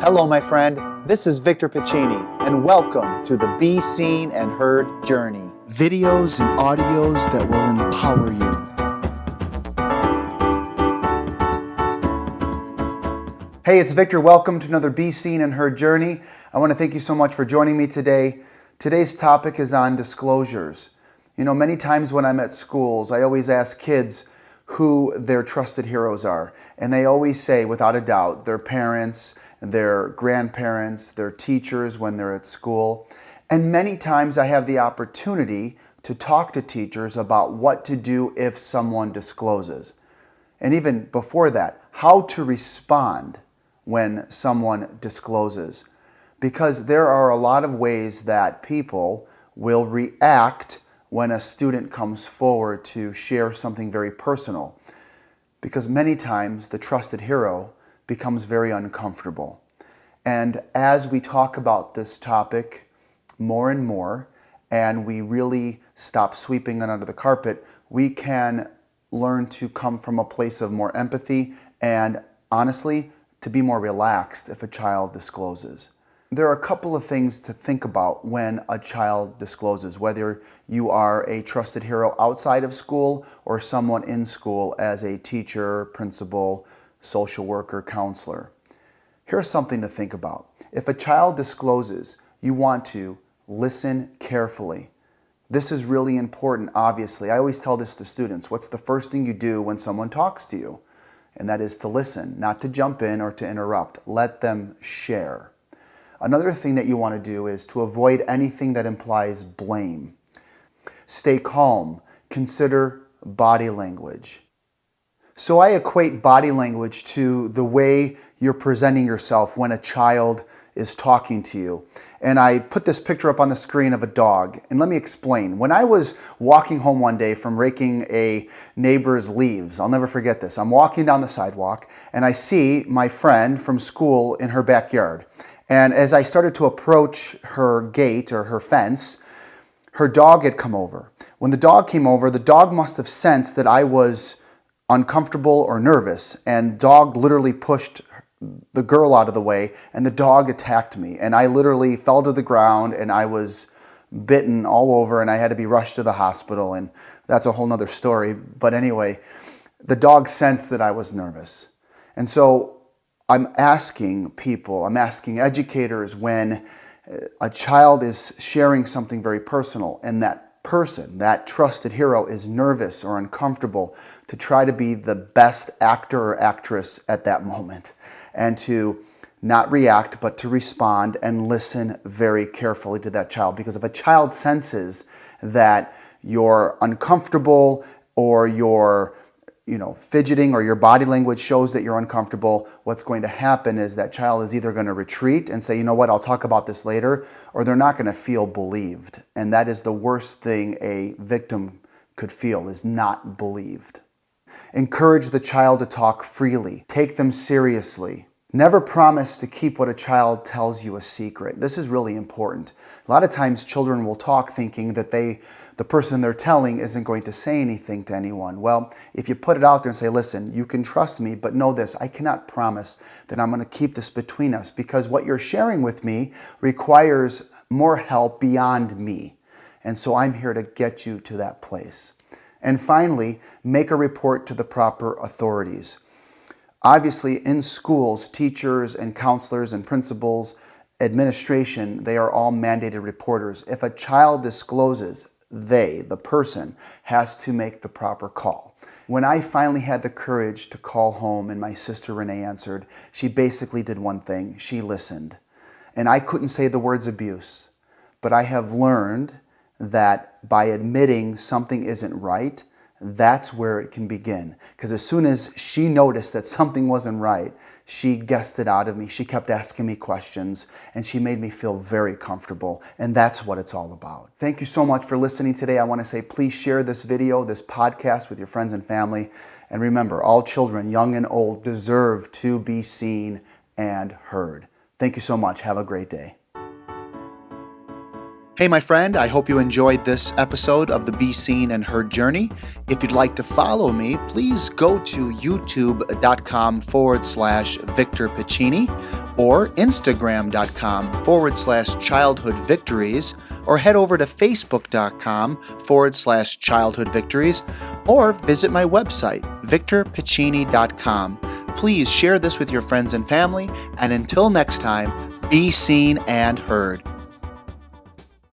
Hello, my friend. This is Victor Pacini, and welcome to the Be Seen and Heard journey. Videos and audios that will empower you. Hey, it's Victor. Welcome to another Be Seen and Heard journey. I want to thank you so much for joining me today. Today's topic is on disclosures. You know, many times when I'm at schools, I always ask kids who their trusted heroes are. And they always say, without a doubt, their parents, their grandparents, their teachers when they're at school. And many times I have the opportunity to talk to teachers about what to do if someone discloses. And even before that, how to respond when someone discloses. Because there are a lot of ways that people will react when a student comes forward to share something very personal. Because many times the trusted hero becomes very uncomfortable. And as we talk about this topic more and more, and we really stop sweeping it under the carpet, we can learn to come from a place of more empathy and, honestly, to be more relaxed if a child discloses. There are a couple of things to think about when a child discloses, whether you are a trusted hero outside of school or someone in school as a teacher, principal, social worker, counselor. Here's something to think about. If a child discloses, you want to listen carefully. This is really important, obviously. I always tell this to students. What's the first thing you do when someone talks to you? And that is to listen, not to jump in or to interrupt. Let them share. Another thing that you want to do is to avoid anything that implies blame. Stay calm. Consider body language. So I equate body language to the way you're presenting yourself when a child is talking to you. And I put this picture up on the screen of a dog. And let me explain. When I was walking home one day from raking a neighbor's leaves, I'll never forget this. I'm walking down the sidewalk and I see my friend from school in her backyard. And as I started to approach her gate or her fence, her dog had come over. When the dog came over, the dog must have sensed that I was uncomfortable or nervous, and dog literally pushed the girl out of the way, and the dog attacked me. And I literally fell to the ground, and I was bitten all over, and I had to be rushed to the hospital, and that's a whole nother story. But anyway, the dog sensed that I was nervous. And so I'm asking people, I'm asking educators when a child is sharing something very personal and that person, that trusted hero, is nervous or uncomfortable, to try to be the best actor or actress at that moment and to not react but to respond and listen very carefully to that child. Because if a child senses that you're uncomfortable or you're fidgeting or your body language shows that you're uncomfortable, what's going to happen is that child is either going to retreat and say, you know what, I'll talk about this later, or they're not going to feel believed. And that is the worst thing a victim could feel, is not believed. Encourage the child to talk freely. Take them seriously. Never promise to keep what a child tells you a secret. This is really important. A lot of times children will talk thinking that the person they're telling isn't going to say anything to anyone. Well, if you put it out there and say, listen, you can trust me, but know this, I cannot promise that I'm going to keep this between us, because what you're sharing with me requires more help beyond me. And so I'm here to get you to that place. And finally, make a report to the proper authorities. Obviously, in schools, teachers and counselors and principals, administration, they are all mandated reporters. If a child discloses, the person, has to make the proper call. When I finally had the courage to call home and my sister Renee answered, she basically did one thing. She listened. And I couldn't say the words abuse, but I have learned that by admitting something isn't right, that's where it can begin. Because as soon as she noticed that something wasn't right, she guessed it out of me. She kept asking me questions, and she made me feel very comfortable. And that's what it's all about. Thank you so much for listening today. I want to say, please share this video, this podcast with your friends and family. And remember, all children, young and old, deserve to be seen and heard. Thank you so much. Have a great day. Hey, my friend, I hope you enjoyed this episode of the Be Seen and Heard journey. If you'd like to follow me, please go to youtube.com/Victor Pacini, or Instagram.com/Childhood Victories, or head over to Facebook.com/Childhood Victories, or visit my website, VictorPacini.com. Please share this with your friends and family, and until next time, be seen and heard.